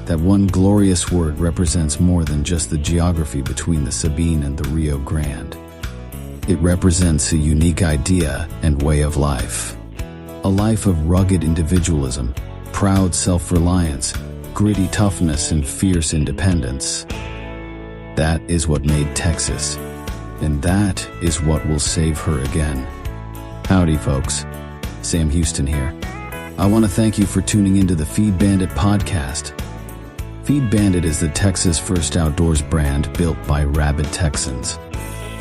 that one glorious word represents more than just the geography between the Sabine and the Rio Grande. It represents a unique idea and way of life. A life of rugged individualism, proud self-reliance, gritty toughness, and fierce independence. That is what made Texas, and that is what will save her again. Howdy, folks. Sam Houston here. I want to thank you for tuning into the Feed Bandit podcast. Feed Bandit is the Texas first outdoors brand built by rabid Texans,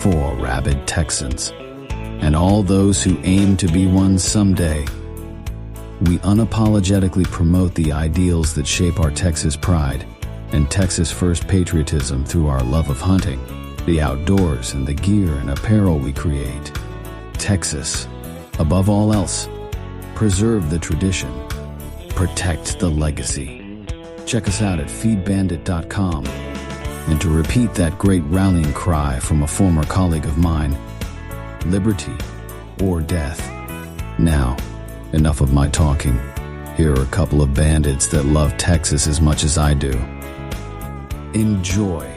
for rabid Texans, and all those who aim to be one someday. We unapologetically promote the ideals that shape our Texas pride and Texas first patriotism through our love of hunting, the outdoors, and the gear and apparel we create. Texas, above all else, preserve the tradition, protect the legacy. Check us out at feedbandit.com. And to repeat that great rallying cry from a former colleague of mine, liberty or death. Now, enough of my talking. Here are a couple of bandits that love Texas as much as I do. Enjoy.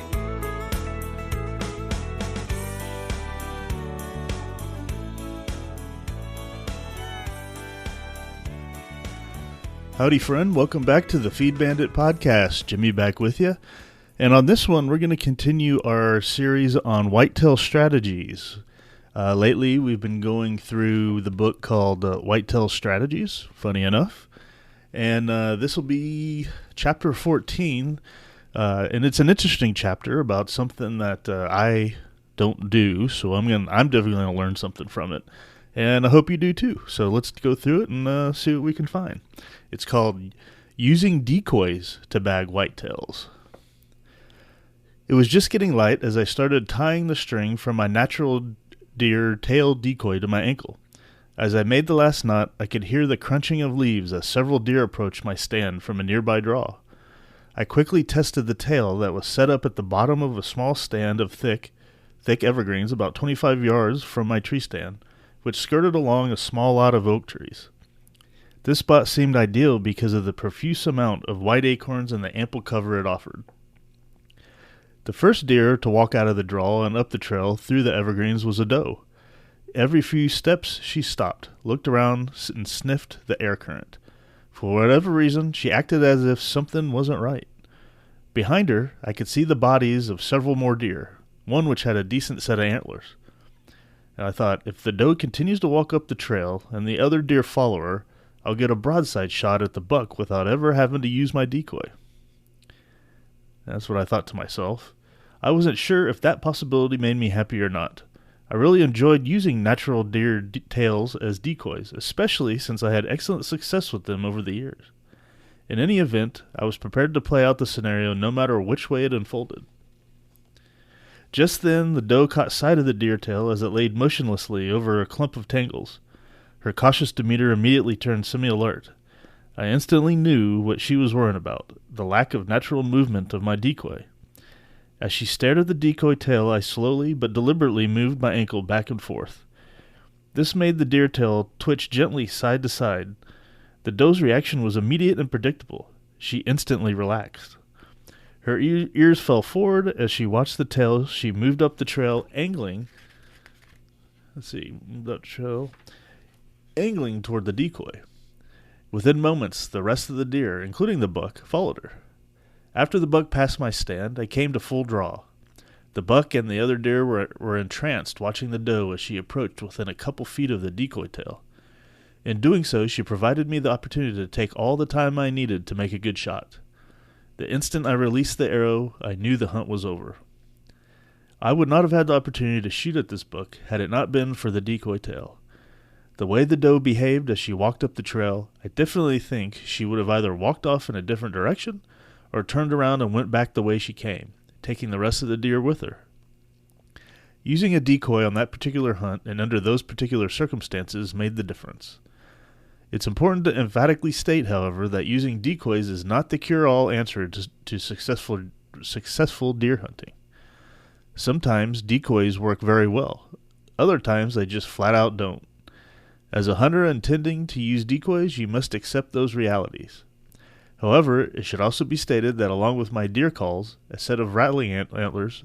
Howdy, friend. Welcome back to the Feed Bandit podcast. Jimmy back with you. And on this one, we're going to continue our series on Whitetail Strategies. Lately, we've been going through the book called Whitetail Strategies, funny enough. And this will be chapter 14. And it's an interesting chapter about something that I don't do. So I'm definitely going to learn something from it. And I hope you do too. So let's go through it and see what we can find. It's called Using Decoys to Bag Whitetails. It was just getting light as I started tying the string from my natural deer tail decoy to my ankle. As I made the last knot, I could hear the crunching of leaves as several deer approached my stand from a nearby draw. I quickly tested the tail that was set up at the bottom of a small stand of thick evergreens about 25 yards from my tree stand, which skirted along a small lot of oak trees. This spot seemed ideal because of the profuse amount of white acorns and the ample cover it offered. The first deer to walk out of the draw and up the trail through the evergreens was a doe. Every few steps she stopped, looked around, and sniffed the air current. For whatever reason, she acted as if something wasn't right. Behind her, I could see the bodies of several more deer, one which had a decent set of antlers. And I thought, if the doe continues to walk up the trail and the other deer follow her, I'll get a broadside shot at the buck without ever having to use my decoy. That's what I thought to myself. I wasn't sure if that possibility made me happy or not. I really enjoyed using natural deer tails as decoys, especially since I had excellent success with them over the years. In any event, I was prepared to play out the scenario no matter which way it unfolded. Just then, the doe caught sight of the deer tail as it laid motionlessly over a clump of tangles. Her cautious demeanor immediately turned semi-alert. I instantly knew what she was worrying about, the lack of natural movement of my decoy. As she stared at the decoy tail, I slowly but deliberately moved my ankle back and forth. This made the deer tail twitch gently side to side. The doe's reaction was immediate and predictable. She instantly relaxed. Her ears fell forward as she watched the tail. She moved up the trail, angling toward the decoy. Within moments, the rest of the deer, including the buck, followed her. After the buck passed my stand, I came to full draw. The buck and the other deer were entranced watching the doe as she approached within a couple feet of the decoy tail. In doing so, she provided me the opportunity to take all the time I needed to make a good shot. The instant I released the arrow, I knew the hunt was over. I would not have had the opportunity to shoot at this buck had it not been for the decoy tail. The way the doe behaved as she walked up the trail, I definitely think she would have either walked off in a different direction or turned around and went back the way she came, taking the rest of the deer with her. Using a decoy on that particular hunt and under those particular circumstances made the difference. It's important to emphatically state, however, that using decoys is not the cure-all answer to successful deer hunting. Sometimes decoys work very well. Other times they just flat out don't. As a hunter intending to use decoys, you must accept those realities. However, it should also be stated that along with my deer calls, a set of rattling antlers,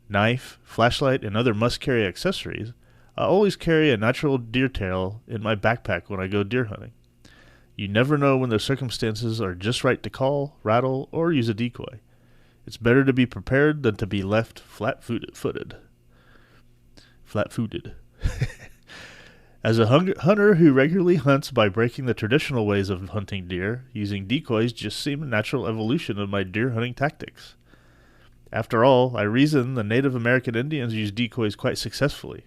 knife, flashlight, and other must-carry accessories, I always carry a natural deer tail in my backpack when I go deer hunting. You never know when the circumstances are just right to call, rattle, or use a decoy. It's better to be prepared than to be left flat-footed. As a hunter who regularly hunts by breaking the traditional ways of hunting deer, using decoys just seemed a natural evolution of my deer hunting tactics. After all, I reason the Native American Indians use decoys quite successfully.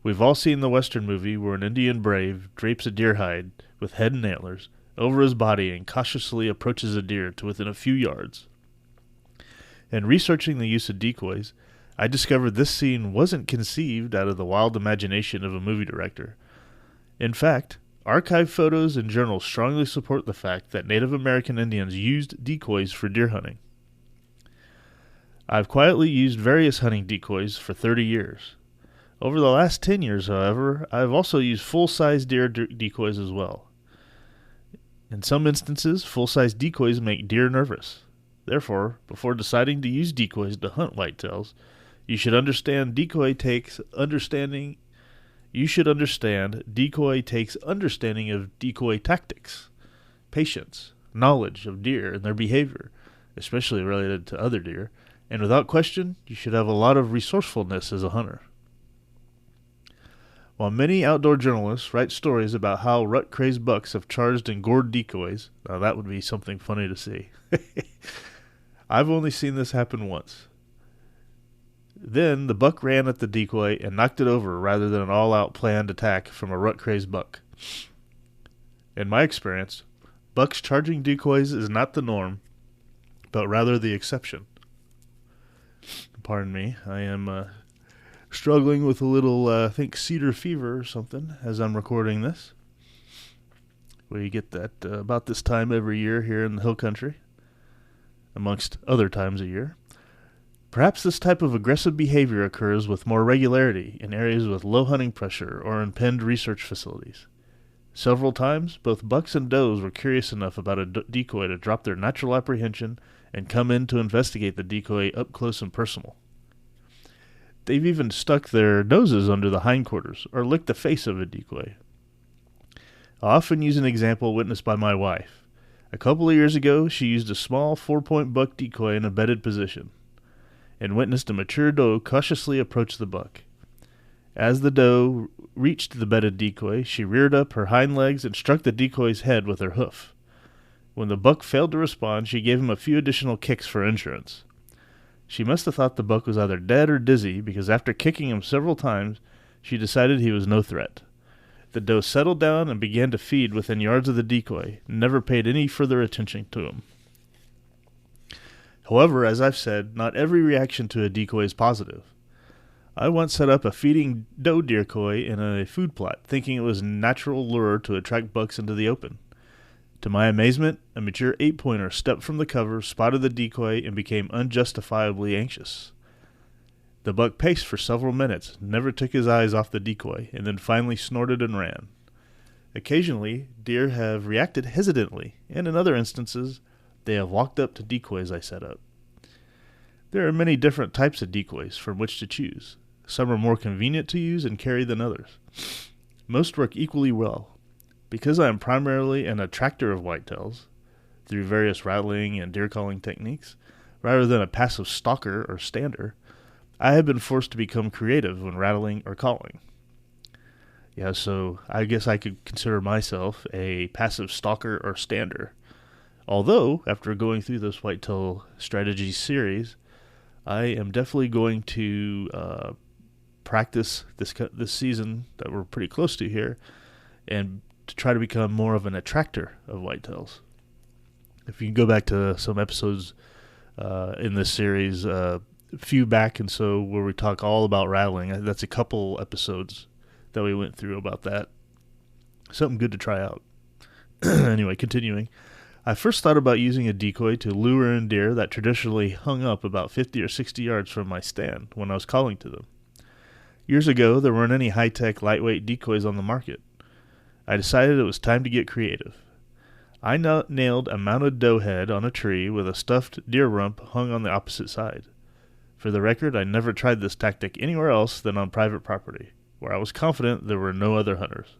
We've all seen the Western movie where an Indian brave drapes a deer hide with head and antlers over his body and cautiously approaches a deer to within a few yards. In researching the use of decoys, I discovered this scene wasn't conceived out of the wild imagination of a movie director. In fact, archive photos and journals strongly support the fact that Native American Indians used decoys for deer hunting. I've quietly used various hunting decoys for 30 years. Over the last 10 years, however, I've also used full-size deer decoys as well. In some instances, full-size decoys make deer nervous. Therefore, before deciding to use decoys to hunt whitetails, you should understand decoy takes understanding of decoy tactics, patience, knowledge of deer and their behavior, especially related to other deer, and without question, you should have a lot of resourcefulness as a hunter. While many outdoor journalists write stories about how rut-crazed bucks have charged and gored decoys, now that would be something funny to see. I've only seen this happen once. Then the buck ran at the decoy and knocked it over rather than an all-out planned attack from a rut-crazed buck. In my experience, bucks charging decoys is not the norm, but rather the exception. Pardon me, I am struggling with a little, I think, cedar fever or something as I'm recording this. We get that about this time every year here in the hill country, amongst other times a year. Perhaps this type of aggressive behavior occurs with more regularity in areas with low hunting pressure or in penned research facilities. Several times, both bucks and does were curious enough about a decoy to drop their natural apprehension and come in to investigate the decoy up close and personal. They've even stuck their noses under the hindquarters or licked the face of a decoy. I often use an example witnessed by my wife. A couple of years ago, she used a small 4-point buck decoy in a bedded position and witnessed a mature doe cautiously approach the buck. As the doe reached the bedded decoy, she reared up her hind legs and struck the decoy's head with her hoof. When the buck failed to respond, she gave him a few additional kicks for insurance. She must have thought the buck was either dead or dizzy, because after kicking him several times, she decided he was no threat. The doe settled down and began to feed within yards of the decoy, and never paid any further attention to him. However, as I've said, not every reaction to a decoy is positive. I once set up a feeding doe decoy in a food plot, thinking it was a natural lure to attract bucks into the open. To my amazement, a mature 8-pointer stepped from the cover, spotted the decoy, and became unjustifiably anxious. The buck paced for several minutes, never took his eyes off the decoy, and then finally snorted and ran. Occasionally, deer have reacted hesitantly, and in other instances, they have walked up to decoys I set up. There are many different types of decoys from which to choose. Some are more convenient to use and carry than others. Most work equally well. Because I am primarily an attractor of whitetails, through various rattling and deer calling techniques, rather than a passive stalker or stander, I have been forced to become creative when rattling or calling. Yeah, so I guess I could consider myself a passive stalker or stander. Although, after going through this Whitetail Strategies series, I am definitely going to practice this season that we're pretty close to here, and to try to become more of an attractor of whitetails. If you can go back to some episodes in this series, a few back and so, where we talk all about rattling, that's a couple episodes that we went through about that. Something good to try out. Anyway, continuing. I first thought about using a decoy to lure in deer that traditionally hung up about 50 or 60 yards from my stand when I was calling to them. Years ago, there weren't any high-tech, lightweight decoys on the market. I decided it was time to get creative. I nailed a mounted doe head on a tree with a stuffed deer rump hung on the opposite side. For the record, I never tried this tactic anywhere else than on private property, where I was confident there were no other hunters.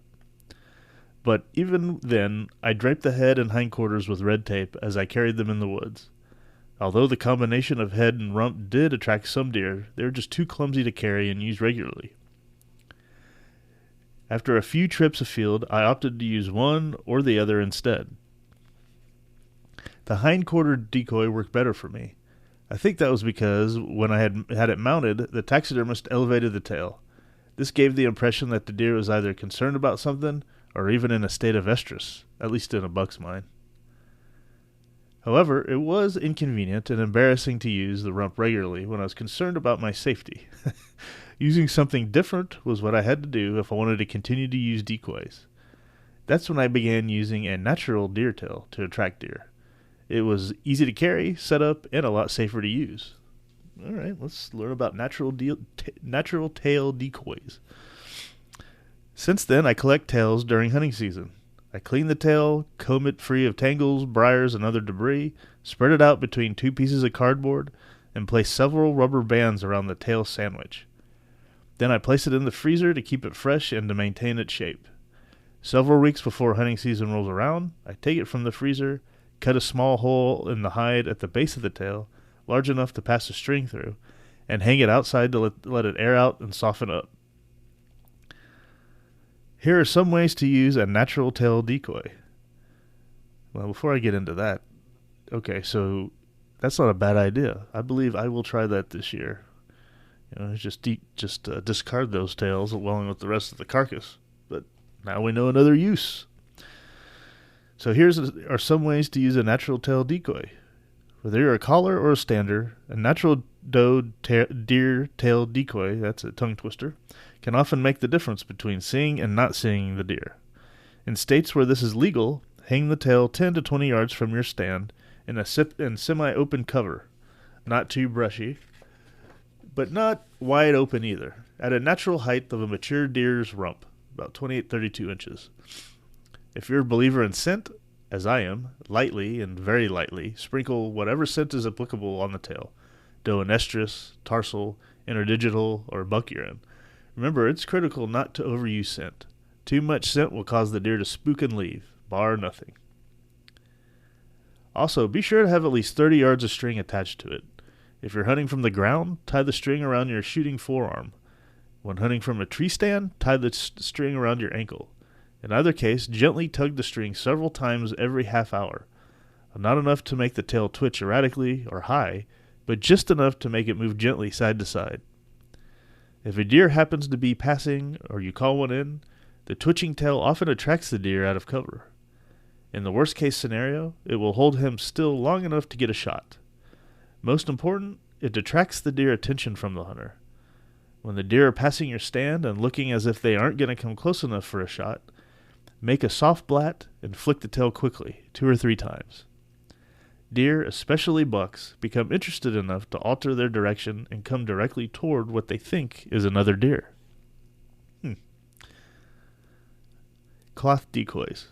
But even then, I draped the head and hindquarters with red tape as I carried them in the woods. Although the combination of head and rump did attract some deer, they were just too clumsy to carry and use regularly. After a few trips afield, I opted to use one or the other instead. The hindquarter decoy worked better for me. I think that was because when I had it mounted, the taxidermist elevated the tail. This gave the impression that the deer was either concerned about something or even in a state of estrus, at least in a buck's mind. However, it was inconvenient and embarrassing to use the rump regularly when I was concerned about my safety. Using something different was what I had to do if I wanted to continue to use decoys. That's when I began using a natural deer tail to attract deer. It was easy to carry, set up, and a lot safer to use. All right, let's learn about natural tail decoys. Since then, I collect tails during hunting season. I clean the tail, comb it free of tangles, briars, and other debris, spread it out between two pieces of cardboard, and place several rubber bands around the tail sandwich. Then I place it in the freezer to keep it fresh and to maintain its shape. Several weeks before hunting season rolls around, I take it from the freezer, cut a small hole in the hide at the base of the tail, large enough to pass a string through, and hang it outside to let it air out and soften up. Here are some ways to use a natural tail decoy. Well, before I get into that, okay, so that's not a bad idea. I believe I will try that this year. Just discard those tails along with the rest of the carcass. But now we know another use. So are some ways to use a natural tail decoy. Whether you're a caller or a stander, a natural deer tail decoy, that's a tongue twister, can often make the difference between seeing and not seeing the deer. In states where this is legal, hang the tail 10 to 20 yards from your stand in semi-open cover, not too brushy, but not wide open either, at a natural height of a mature deer's rump, about 28-32 inches. If you're a believer in scent, as I am, lightly and very lightly, sprinkle whatever scent is applicable on the tail, doe and estrus, tarsal, interdigital, or buck urine. Remember, it's critical not to overuse scent. Too much scent will cause the deer to spook and leave, bar nothing. Also, be sure to have at least 30 yards of string attached to it. If you're hunting from the ground, tie the string around your shooting forearm. When hunting from a tree stand, tie the string around your ankle. In either case, gently tug the string several times every half hour. Not enough to make the tail twitch erratically or high, but just enough to make it move gently side to side. If a deer happens to be passing or you call one in, the twitching tail often attracts the deer out of cover. In the worst case scenario, it will hold him still long enough to get a shot. Most important, it detracts the deer attention from the hunter. When the deer are passing your stand and looking as if they aren't going to come close enough for a shot, make a soft blat and flick the tail quickly, 2 or 3 times. Deer, especially bucks, become interested enough to alter their direction and come directly toward what they think is another deer. Cloth decoys.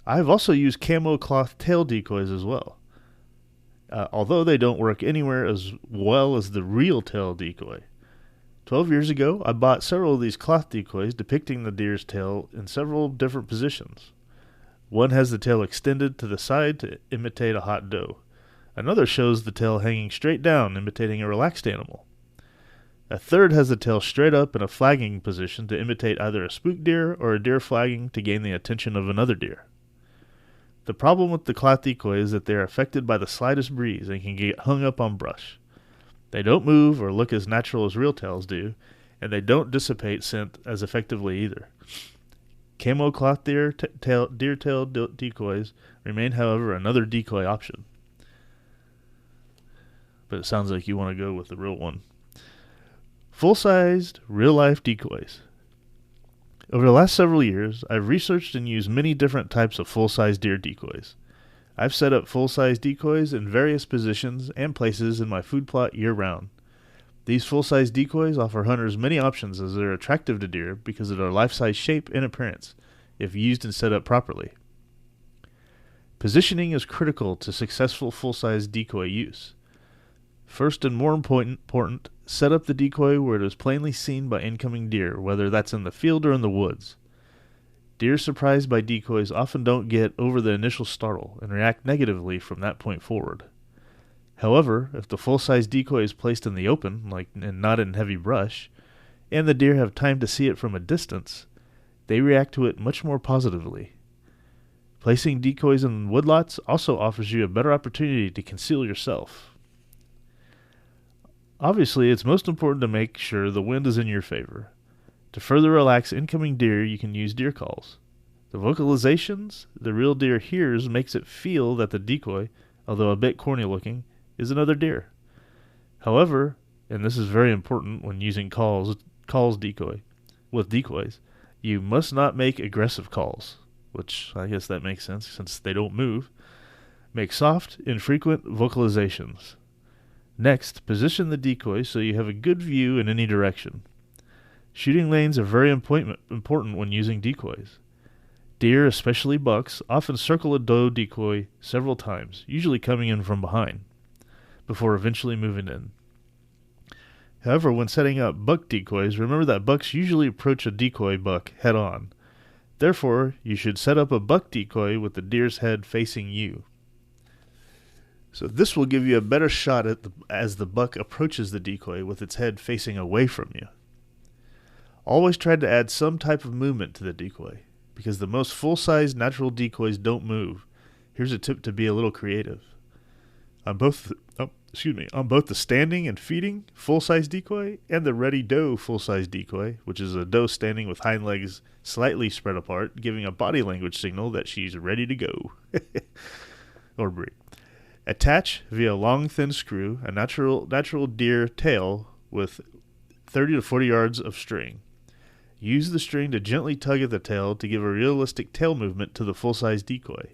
I have also used camo cloth tail decoys as well. Although they don't work anywhere as well as the real tail decoy. 12 years ago, I bought several of these cloth decoys depicting the deer's tail in several different positions. One has the tail extended to the side to imitate a hot doe. Another shows the tail hanging straight down, imitating a relaxed animal. A third has the tail straight up in a flagging position to imitate either a spook deer or a deer flagging to gain the attention of another deer. The problem with the cloth decoy is that they are affected by the slightest breeze and can get hung up on brush. They don't move or look as natural as real tails do, and they don't dissipate scent as effectively either. Camo cloth deer tail decoys remain, however, another decoy option. But it sounds like you want to go with the real one. Full-sized, real-life decoys. Over the last several years, I've researched and used many different types of full-size deer decoys. I've set up full-size decoys in various positions and places in my food plot year-round. These full-size decoys offer hunters many options as they're attractive to deer because of their life-size shape and appearance, if used and set up properly. Positioning is critical to successful full-size decoy use. First and more important, set up the decoy where it is plainly seen by incoming deer, whether that's in the field or in the woods. Deer surprised by decoys often don't get over the initial startle and react negatively from that point forward. However, if the full-size decoy is placed in the open, and not in heavy brush, and the deer have time to see it from a distance, they react to it much more positively. Placing decoys in woodlots also offers you a better opportunity to conceal yourself. Obviously, it's most important to make sure the wind is in your favor. To further relax incoming deer, you can use deer calls. The vocalizations the real deer hears makes it feel that the decoy, although a bit corny looking, is another deer. However, and this is very important when using calls with decoys, you must not make aggressive calls, which I guess that makes sense since they don't move. Make soft, infrequent vocalizations. Next, position the decoy so you have a good view in any direction. Shooting lanes are very important when using decoys. Deer, especially bucks, often circle a doe decoy several times, usually coming in from behind, before eventually moving in. However, when setting up buck decoys, remember that bucks usually approach a decoy buck head-on. Therefore, you should set up a buck decoy with the deer's head facing you. So this will give you a better shot as the buck approaches the decoy with its head facing away from you. Always try to add some type of movement to the decoy, because the most full-size natural decoys don't move. Here's a tip to be a little creative. On both the standing and feeding full-size decoy and the ready doe full-size decoy, which is a doe standing with hind legs slightly spread apart, giving a body language signal that she's ready to go. Or breed. Attach via long thin screw a natural deer tail with 30 to 40 yards of string. Use the string to gently tug at the tail to give a realistic tail movement to the full-size decoy.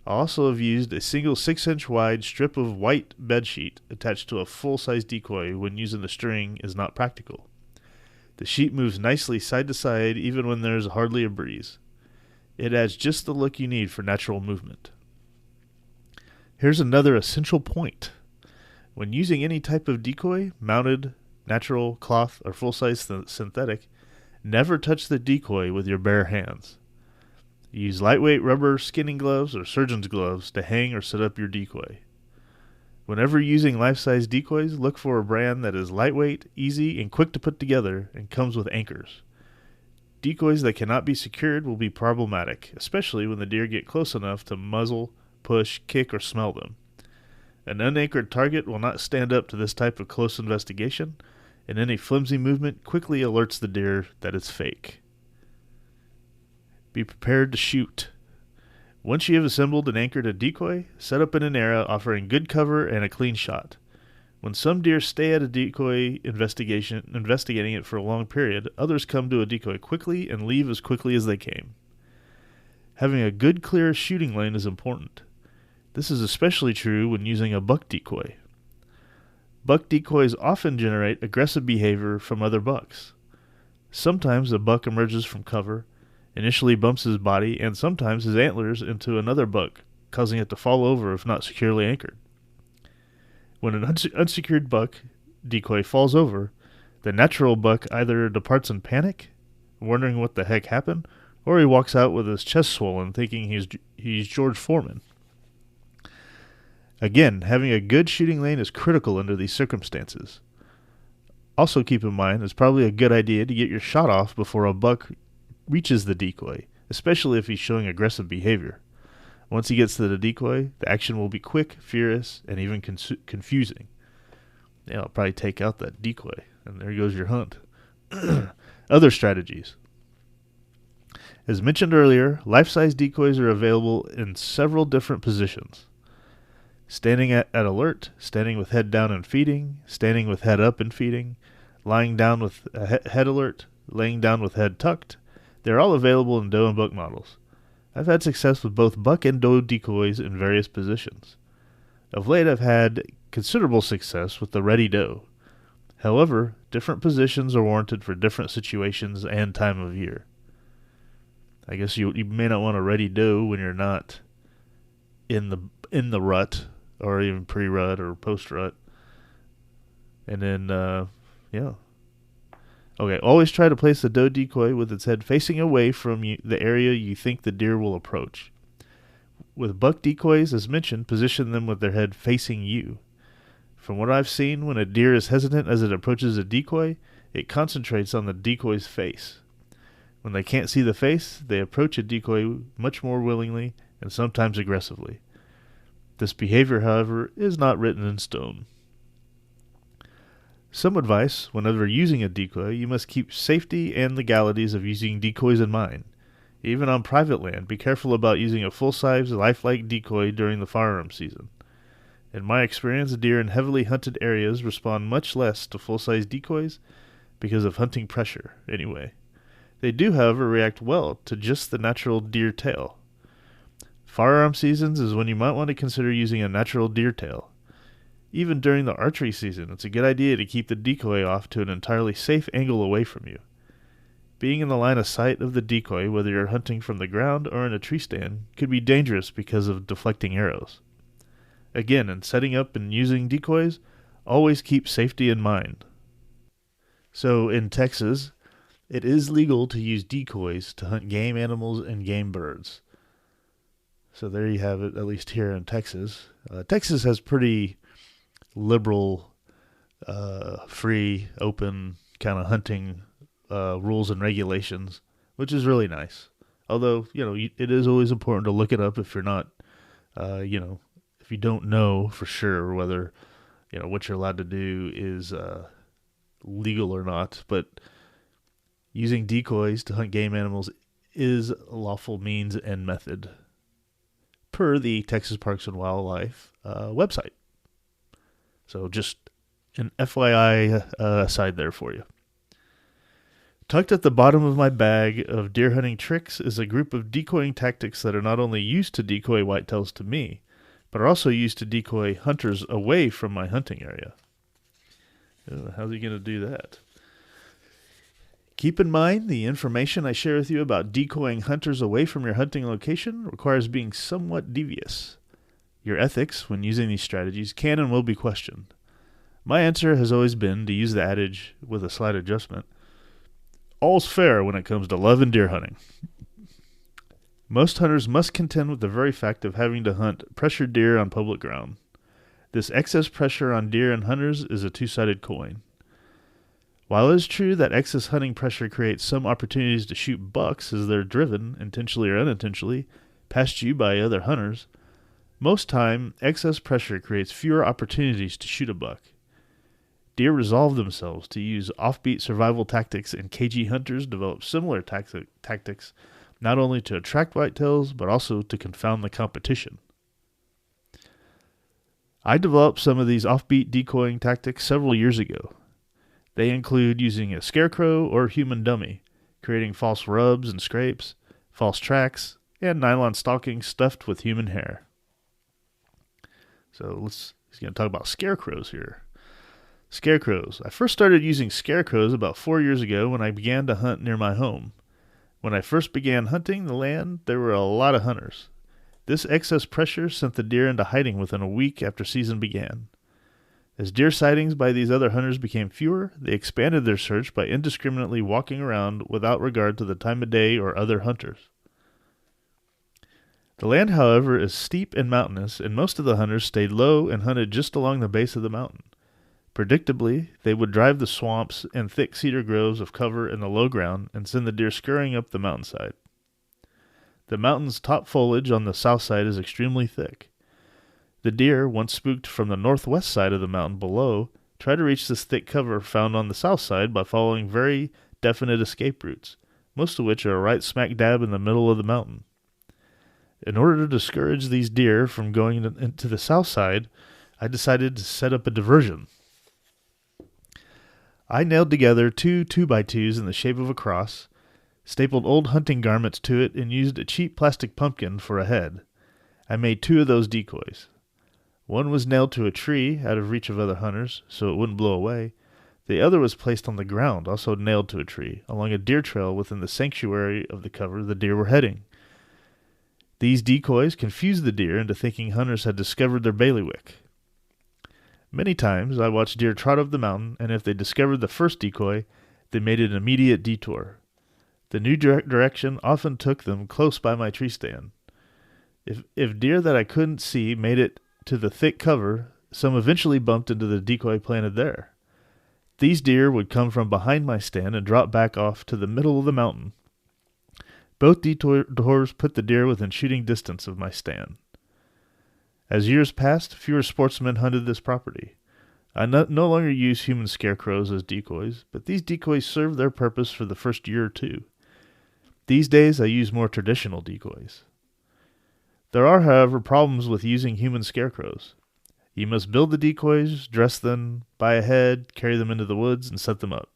I also have used a single 6-inch wide strip of white bedsheet attached to a full-size decoy when using the string is not practical. The sheet moves nicely side to side even when there is hardly a breeze. It adds just the look you need for natural movement. Here's another essential point. When using any type of decoy, mounted, natural, cloth, or full-size synthetic, never touch the decoy with your bare hands. Use lightweight rubber skinning gloves or surgeon's gloves to hang or set up your decoy. Whenever using life-size decoys, look for a brand that is lightweight, easy, and quick to put together and comes with anchors. Decoys that cannot be secured will be problematic, especially when the deer get close enough to muzzle, push, kick, or smell them. An unanchored target will not stand up to this type of close investigation, and any flimsy movement quickly alerts the deer that it's fake. Be prepared to shoot. Once you have assembled and anchored a decoy, set up in an area offering good cover and a clean shot. When some deer stay at a decoy investigating it for a long period, others come to a decoy quickly and leave as quickly as they came. Having a good clear shooting lane is important. This is especially true when using a buck decoy. Buck decoys often generate aggressive behavior from other bucks. Sometimes a buck emerges from cover, initially bumps his body, and sometimes his antlers into another buck, causing it to fall over if not securely anchored. When an unsecured buck decoy falls over, the natural buck either departs in panic, wondering what the heck happened, or he walks out with his chest swollen, thinking he's George Foreman. Again, having a good shooting lane is critical under these circumstances. Also keep in mind, it's probably a good idea to get your shot off before a buck reaches the decoy, especially if he's showing aggressive behavior. Once he gets to the decoy, the action will be quick, furious, and even confusing. Yeah, I'll probably take out that decoy, and there goes your hunt. Other strategies. As mentioned earlier, life-size decoys are available in several different positions. Standing at alert, standing with head down and feeding, standing with head up and feeding, lying down with head alert, laying down with head tucked. They're all available in doe and buck models. I've had success with both buck and doe decoys in various positions. Of late, I've had considerable success with the ready doe. However, different positions are warranted for different situations and time of year. I guess you may not want a ready doe when you're not in the rut, or even pre-rut or post-rut. And then, yeah. Okay, always try to place the doe decoy with its head facing away from the area you think the deer will approach. With buck decoys, as mentioned, position them with their head facing you. From what I've seen, when a deer is hesitant as it approaches a decoy, it concentrates on the decoy's face. When they can't see the face, they approach a decoy much more willingly and sometimes aggressively. This behavior, however, is not written in stone. Some advice: whenever using a decoy, you must keep safety and legalities of using decoys in mind. Even on private land, be careful about using a full-size, lifelike decoy during the firearm season. In my experience, deer in heavily hunted areas respond much less to full-size decoys because of hunting pressure, anyway. They do, however, react well to just the natural deer tail. Firearm seasons is when you might want to consider using a natural deer tail. Even during the archery season, it's a good idea to keep the decoy off to an entirely safe angle away from you. Being in the line of sight of the decoy, whether you're hunting from the ground or in a tree stand, could be dangerous because of deflecting arrows. Again, in setting up and using decoys, always keep safety in mind. So, in Texas, it is legal to use decoys to hunt game animals and game birds. So there you have it, at least here in Texas. Texas has pretty liberal, free, open kind of hunting rules and regulations, which is really nice. Although, it is always important to look it up if you're not, if you don't know for sure whether, what you're allowed to do is legal or not. But using decoys to hunt game animals is a lawful means and method, per the Texas Parks and Wildlife website. So just an FYI aside there for you. Tucked at the bottom of my bag of deer hunting tricks is a group of decoying tactics that are not only used to decoy whitetails to me, but are also used to decoy hunters away from my hunting area. How's he going to do that? Keep in mind, the information I share with you about decoying hunters away from your hunting location requires being somewhat devious. Your ethics, when using these strategies, can and will be questioned. My answer has always been to use the adage, with a slight adjustment, all's fair when it comes to love and deer hunting. Most hunters must contend with the very fact of having to hunt pressured deer on public ground. This excess pressure on deer and hunters is a two-sided coin. While it is true that excess hunting pressure creates some opportunities to shoot bucks as they're driven, intentionally or unintentionally, past you by other hunters, most time, excess pressure creates fewer opportunities to shoot a buck. Deer resolve themselves to use offbeat survival tactics, and cagey hunters develop similar tactics not only to attract whitetails, but also to confound the competition. I developed some of these offbeat decoying tactics several years ago. They include using a scarecrow or human dummy, creating false rubs and scrapes, false tracks, and nylon stockings stuffed with human hair. So he's going to talk about scarecrows here. Scarecrows. I first started using scarecrows about 4 years ago when I began to hunt near my home. When I first began hunting the land, there were a lot of hunters. This excess pressure sent the deer into hiding within a week after season began. As deer sightings by these other hunters became fewer, they expanded their search by indiscriminately walking around without regard to the time of day or other hunters. The land, however, is steep and mountainous, and most of the hunters stayed low and hunted just along the base of the mountain. Predictably, they would drive the swamps and thick cedar groves of cover in the low ground and send the deer scurrying up the mountainside. The mountain's top foliage on the south side is extremely thick. The deer, once spooked from the northwest side of the mountain below, try to reach this thick cover found on the south side by following very definite escape routes, most of which are right smack dab in the middle of the mountain. In order to discourage these deer from going into the south side, I decided to set up a diversion. I nailed together two 2x2s in the shape of a cross, stapled old hunting garments to it, and used a cheap plastic pumpkin for a head. I made 2 of those decoys. One was nailed to a tree out of reach of other hunters, so it wouldn't blow away. The other was placed on the ground, also nailed to a tree, along a deer trail within the sanctuary of the cover the deer were heading. These decoys confused the deer into thinking hunters had discovered their bailiwick. Many times I watched deer trot up the mountain, and if they discovered the first decoy, they made an immediate detour. The new direction often took them close by my tree stand. If deer that I couldn't see made it to the thick cover, some eventually bumped into the decoy planted there. These deer would come from behind my stand and drop back off to the middle of the mountain. Both detours put the deer within shooting distance of my stand. As years passed, fewer sportsmen hunted this property. I no longer use human scarecrows as decoys, but these decoys served their purpose for the first year or two. These days I use more traditional decoys. There are, however, problems with using human scarecrows. You must build the decoys, dress them, buy a head, carry them into the woods, and set them up.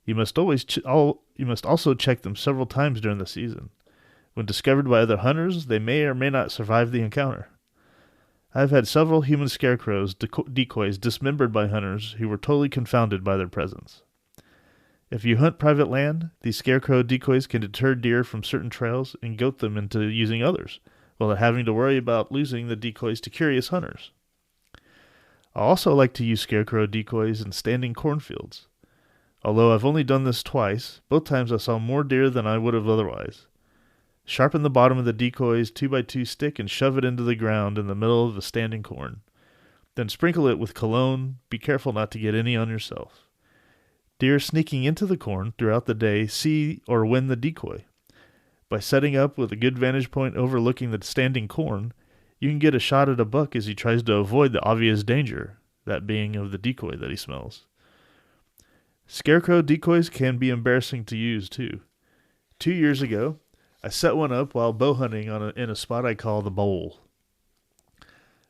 You must also check them several times during the season. When discovered by other hunters, they may or may not survive the encounter. I have had several human scarecrows decoys dismembered by hunters who were totally confounded by their presence. If you hunt private land, these scarecrow decoys can deter deer from certain trails and goat them into using others, without having to worry about losing the decoys to curious hunters. I also like to use scarecrow decoys in standing cornfields. Although I've only done this twice, both times I saw more deer than I would have otherwise. Sharpen the bottom of the decoy's 2x2 stick and shove it into the ground in the middle of the standing corn. Then sprinkle it with cologne. Be careful not to get any on yourself. Deer sneaking into the corn throughout the day see or win the decoy. By setting up with a good vantage point overlooking the standing corn, you can get a shot at a buck as he tries to avoid the obvious danger, that being of the decoy that he smells. Scarecrow decoys can be embarrassing to use, too. 2 years ago, I set one up while bow hunting in a spot I call the bowl.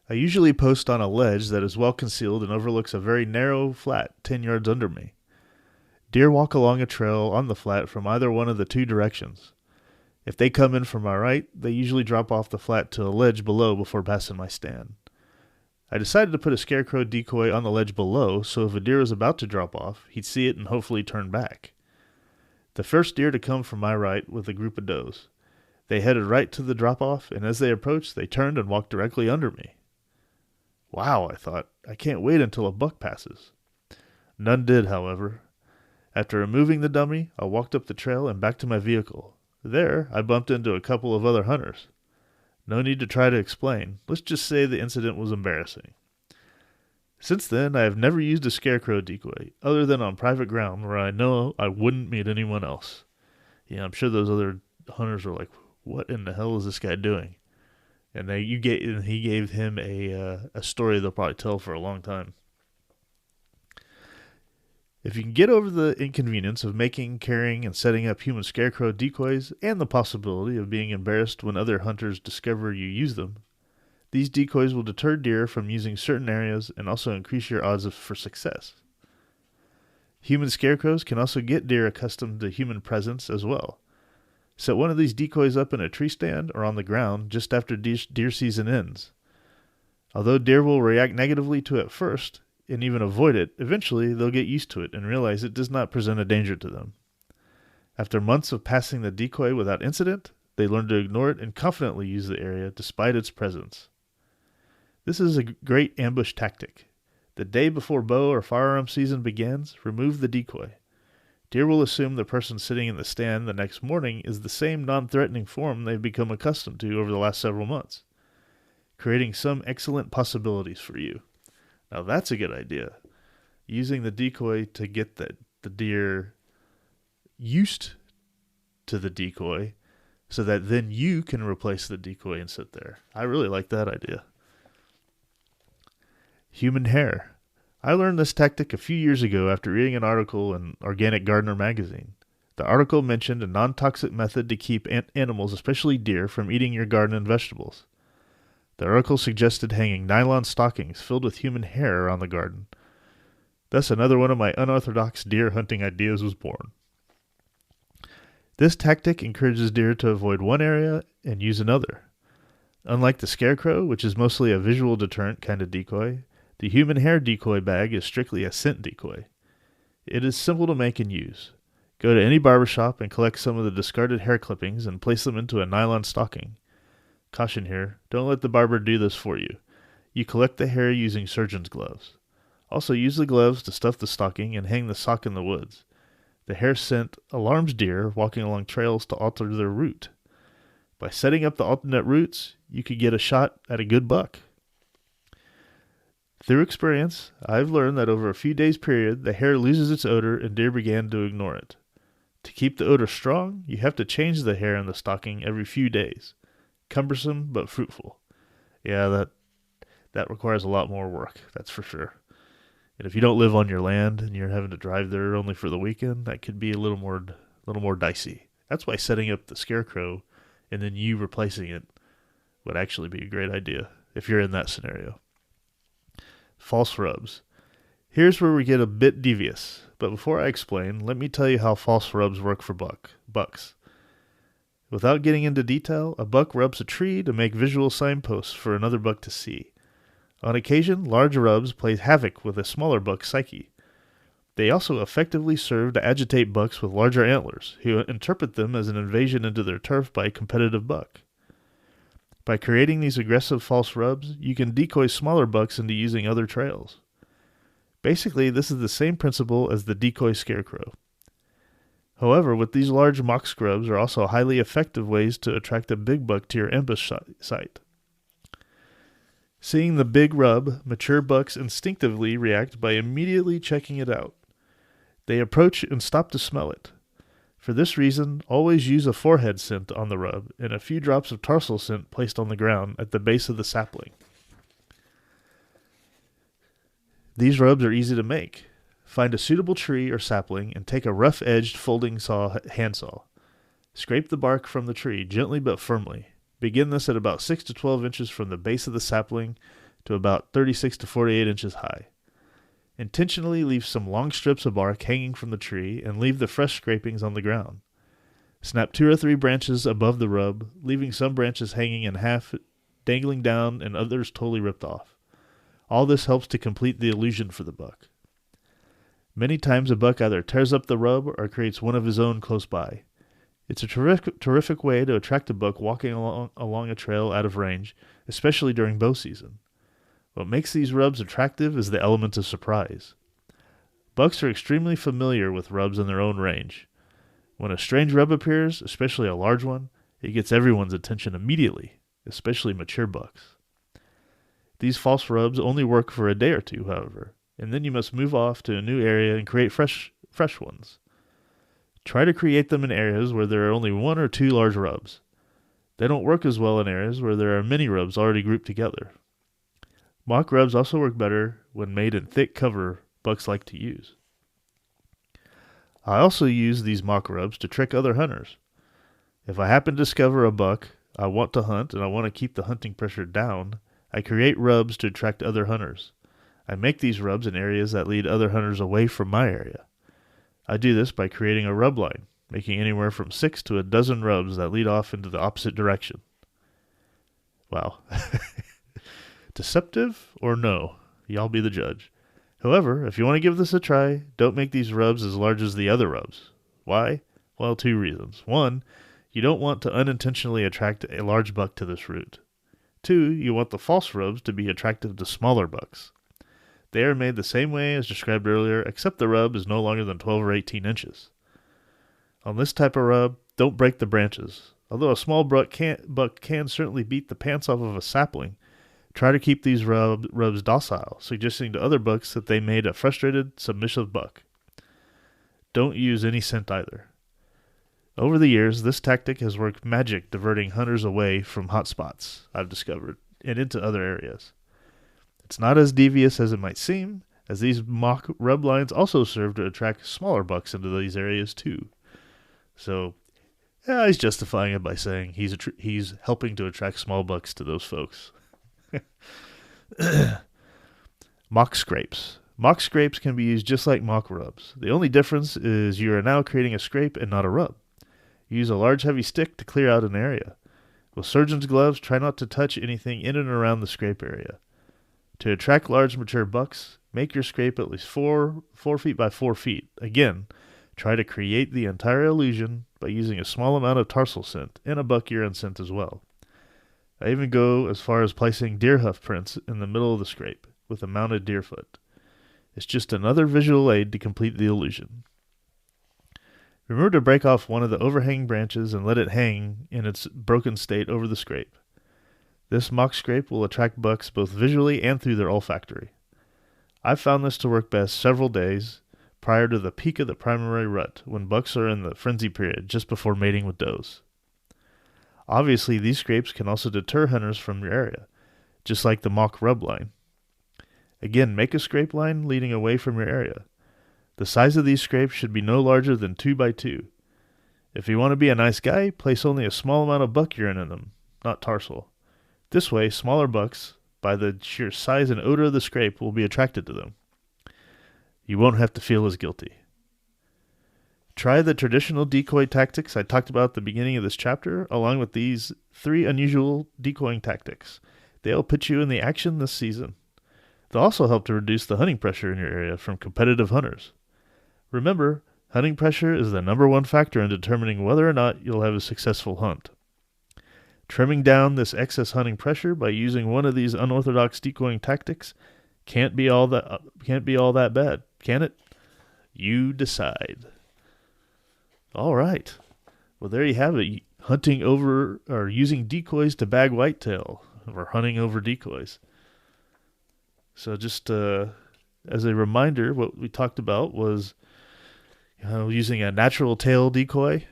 I usually post on a ledge that is well concealed and overlooks a very narrow flat 10 yards under me. Deer walk along a trail on the flat from either one of the two directions. If they come in from my right, they usually drop off the flat to a ledge below before passing my stand. I decided to put a scarecrow decoy on the ledge below, so if a deer was about to drop off, he'd see it and hopefully turn back. The first deer to come from my right with a group of does. They headed right to the drop-off, and as they approached, they turned and walked directly under me. Wow, I thought, I can't wait until a buck passes. None did, however. After removing the dummy, I walked up the trail and back to my vehicle. There, I bumped into a couple of other hunters. No need to try to explain. Let's just say the incident was embarrassing. Since then, I have never used a scarecrow decoy, other than on private ground where I know I wouldn't meet anyone else. Yeah, I'm sure those other hunters were like, what in the hell is this guy doing? And he gave him a story they'll probably tell for a long time. If you can get over the inconvenience of making, carrying, and setting up human scarecrow decoys and the possibility of being embarrassed when other hunters discover you use them, these decoys will deter deer from using certain areas and also increase your odds for success. Human scarecrows can also get deer accustomed to human presence as well. Set one of these decoys up in a tree stand or on the ground just after deer season ends. Although deer will react negatively to it first and even avoid it, eventually they'll get used to it and realize it does not present a danger to them. After months of passing the decoy without incident, they learn to ignore it and confidently use the area despite its presence. This is a great ambush tactic. The day before bow or firearm season begins, remove the decoy. Deer will assume the person sitting in the stand the next morning is the same non-threatening form they've become accustomed to over the last several months, creating some excellent possibilities for you. Now that's a good idea. Using the decoy to get the deer used to the decoy so that then you can replace the decoy and sit there. I really like that idea. Human hair. I learned this tactic a few years ago after reading an article in Organic Gardener magazine. The article mentioned a non-toxic method to keep animals, especially deer, from eating your garden and vegetables. The article suggested hanging nylon stockings filled with human hair around the garden. Thus, another one of my unorthodox deer hunting ideas was born. This tactic encourages deer to avoid one area and use another. Unlike the scarecrow, which is mostly a visual deterrent kind of decoy, the human hair decoy bag is strictly a scent decoy. It is simple to make and use. Go to any barbershop and collect some of the discarded hair clippings and place them into a nylon stocking. Caution here, don't let the barber do this for you. You collect the hair using surgeon's gloves. Also use the gloves to stuff the stocking and hang the sock in the woods. The hair scent alarms deer walking along trails to alter their route. By setting up the alternate routes, you could get a shot at a good buck. Through experience, I've learned that over a few days period, the hair loses its odor and deer began to ignore it. To keep the odor strong, you have to change the hair in the stocking every few days. Cumbersome, but fruitful. Yeah, that requires a lot more work, that's for sure. And if you don't live on your land and you're having to drive there only for the weekend, that could be a little more dicey. That's why setting up the scarecrow and then you replacing it would actually be a great idea if you're in that scenario. False rubs. Here's where we get a bit devious, but before I explain, let me tell you how false rubs work for bucks. Without getting into detail, a buck rubs a tree to make visual signposts for another buck to see. On occasion, large rubs play havoc with a smaller buck's psyche. They also effectively serve to agitate bucks with larger antlers, who interpret them as an invasion into their turf by a competitive buck. By creating these aggressive false rubs, you can decoy smaller bucks into using other trails. Basically, this is the same principle as the decoy scarecrow. However, with these large mock scrubs are also highly effective ways to attract a big buck to your ambush site. Seeing the big rub, mature bucks instinctively react by immediately checking it out. They approach and stop to smell it. For this reason, always use a forehead scent on the rub and a few drops of tarsal scent placed on the ground at the base of the sapling. These rubs are easy to make. Find a suitable tree or sapling and take a rough-edged folding handsaw. Scrape the bark from the tree gently but firmly. Begin this at about 6 to 12 inches from the base of the sapling to about 36 to 48 inches high. Intentionally leave some long strips of bark hanging from the tree and leave the fresh scrapings on the ground. Snap 2 or 3 branches above the rub, leaving some branches hanging in half, dangling down, and others totally ripped off. All this helps to complete the illusion for the buck. Many times a buck either tears up the rub or creates one of his own close by. It's a terrific way to attract a buck walking along a trail out of range, especially during bow season. What makes these rubs attractive is the element of surprise. Bucks are extremely familiar with rubs in their own range. When a strange rub appears, especially a large one, it gets everyone's attention immediately, especially mature bucks. These false rubs only work for a day or two, however, and then you must move off to a new area and create fresh ones. Try to create them in areas where there are only 1 or 2 large rubs. They don't work as well in areas where there are many rubs already grouped together. Mock rubs also work better when made in thick cover bucks like to use. I also use these mock rubs to trick other hunters. If I happen to discover a buck I want to hunt and I want to keep the hunting pressure down, I create rubs to attract other hunters. I make these rubs in areas that lead other hunters away from my area. I do this by creating a rub line, making anywhere from 6 to a dozen rubs that lead off into the opposite direction. Wow. Deceptive or no? Y'all be the judge. However, if you want to give this a try, don't make these rubs as large as the other rubs. Why? Well, 2 reasons. 1, you don't want to unintentionally attract a large buck to this route. 2, you want the false rubs to be attractive to smaller bucks. They are made the same way as described earlier, except the rub is no longer than 12 or 18 inches. On this type of rub, don't break the branches. Although a small buck can certainly beat the pants off of a sapling, try to keep these rubs docile, suggesting to other bucks that they made a frustrated, submissive buck. Don't use any scent either. Over the years, this tactic has worked magic diverting hunters away from hot spots, I've discovered, and into other areas. It's not as devious as it might seem, as these mock rub lines also serve to attract smaller bucks into these areas too. So, yeah, he's justifying it by saying he's helping to attract small bucks to those folks. Mock scrapes. Mock scrapes can be used just like mock rubs. The only difference is you are now creating a scrape and not a rub. Use a large heavy stick to clear out an area. With surgeon's gloves, try not to touch anything in and around the scrape area. To attract large mature bucks, make your scrape at least 4 feet by 4 feet. Again, try to create the entire illusion by using a small amount of tarsal scent and a buck urine scent as well. I even go as far as placing deer hoof prints in the middle of the scrape with a mounted deer foot. It's just another visual aid to complete the illusion. Remember to break off one of the overhanging branches and let it hang in its broken state over the scrape. This mock scrape will attract bucks both visually and through their olfactory. I've found this to work best several days prior to the peak of the primary rut, when bucks are in the frenzy period just before mating with does. Obviously, these scrapes can also deter hunters from your area, just like the mock rub line. Again, make a scrape line leading away from your area. The size of these scrapes should be no larger than 2 by 2. If you want to be a nice guy, place only a small amount of buck urine in them, not tarsal. This way, smaller bucks, by the sheer size and odor of the scrape, will be attracted to them. You won't have to feel as guilty. Try the traditional decoy tactics I talked about at the beginning of this chapter, along with these 3 unusual decoying tactics. They'll put you in the action this season. They'll also help to reduce the hunting pressure in your area from competitive hunters. Remember, hunting pressure is the number one factor in determining whether or not you'll have a successful hunt. Trimming down this excess hunting pressure by using one of these unorthodox decoying tactics can't be all that bad, can it? You decide. All right. Well, there you have it. Hunting over or using decoys to bag whitetail, or hunting over decoys. So just as a reminder, what we talked about was using a natural tail decoy.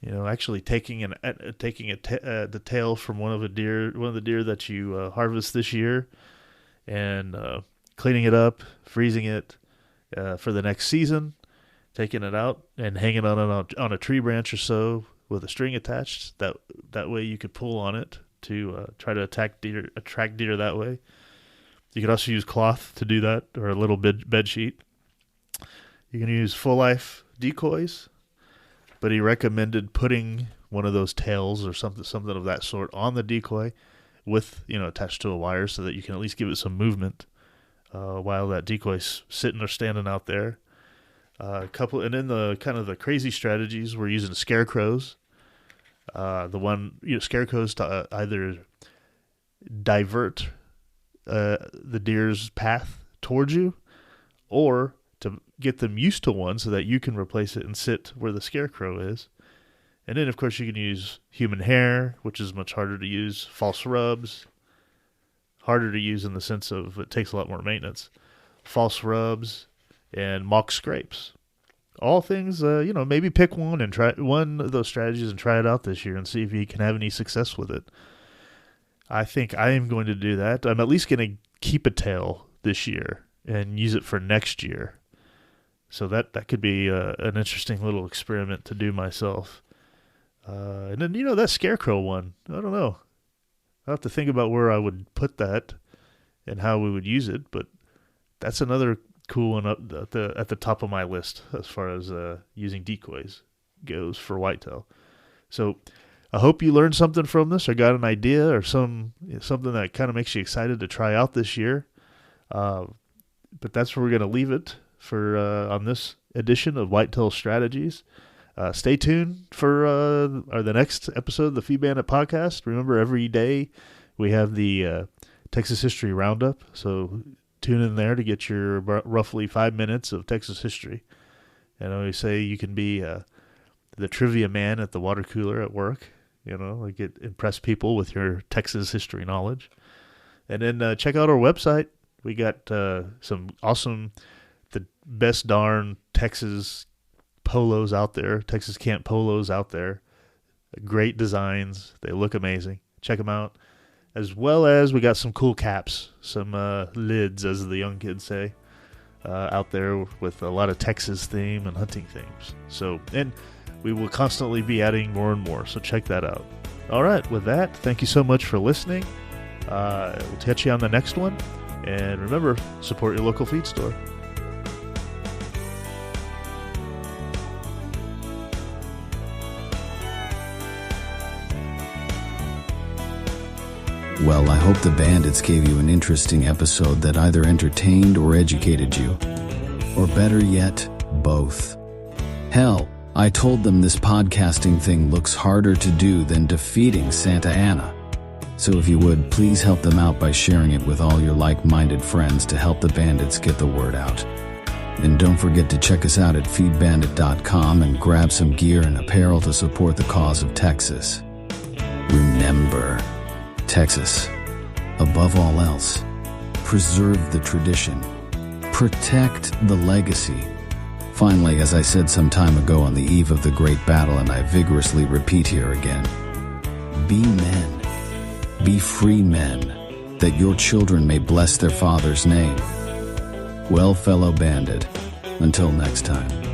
Actually taking the tail from one of the deer that you harvest this year, and cleaning it up, freezing it for the next season, taking it out and hanging on a tree branch or so with a string attached. That way you could pull on it to try to attract deer that way. You could also use cloth to do that, or a little bed sheet. You can use full life decoys, but he recommended putting one of those tails or something of that sort on the decoy with, attached to a wire, so that you can at least give it some movement while that decoy's sitting or standing out there. And then the kind of the crazy strategies, we're using scarecrows. Scarecrows to either divert the deer's path towards you, or to get them used to one so that you can replace it and sit where the scarecrow is. And then, of course, you can use human hair, which is much harder to use. False rubs, harder to use in the sense of it takes a lot more maintenance. False rubs and mock scrapes. All things, maybe pick one and try one of those strategies and try it out this year and see if you can have any success with it. I think I am going to do that. I'm at least going to keep a tail this year and use it for next year. So that could be an interesting little experiment to do myself. And then, that scarecrow one, I don't know. I'll have to think about where I would put that and how we would use it, but that's another cool one up at the top of my list as far as using decoys goes for whitetail. So I hope you learned something from this, or got an idea, or something that kind of makes you excited to try out this year. But that's where we're going to leave it for on this edition of Whitetail Strategies. Stay tuned for the next episode of the Feed Bandit podcast. Remember, every day we have the Texas History Roundup, so tune in there to get your roughly 5 minutes of Texas history. And I always say you can be the trivia man at the water cooler at work, impress people with your Texas history knowledge. And then check out our website. We got some awesome, the best darn Texas polos out there, Texas camp polos out there. Great designs. They look amazing. Check them out. As well as we got some cool caps, some lids, as the young kids say, out there with a lot of Texas theme and hunting themes. So, and we will constantly be adding more and more, so check that out. All right, with that, thank you so much for listening. We'll catch you on the next one. And remember, support your local feed store. Well, I hope the bandits gave you an interesting episode that either entertained or educated you. Or better yet, both. Hell, I told them this podcasting thing looks harder to do than defeating Santa Anna. So if you would, please help them out by sharing it with all your like-minded friends to help the bandits get the word out. And don't forget to check us out at feedbandit.com and grab some gear and apparel to support the cause of Texas. Remember, Texas, above all else, preserve the tradition, protect the legacy. Finally, as I said some time ago on the eve of the great battle, and I vigorously repeat here again, be men, be free men, that your children may bless their father's name. Well, fellow bandit, until next time.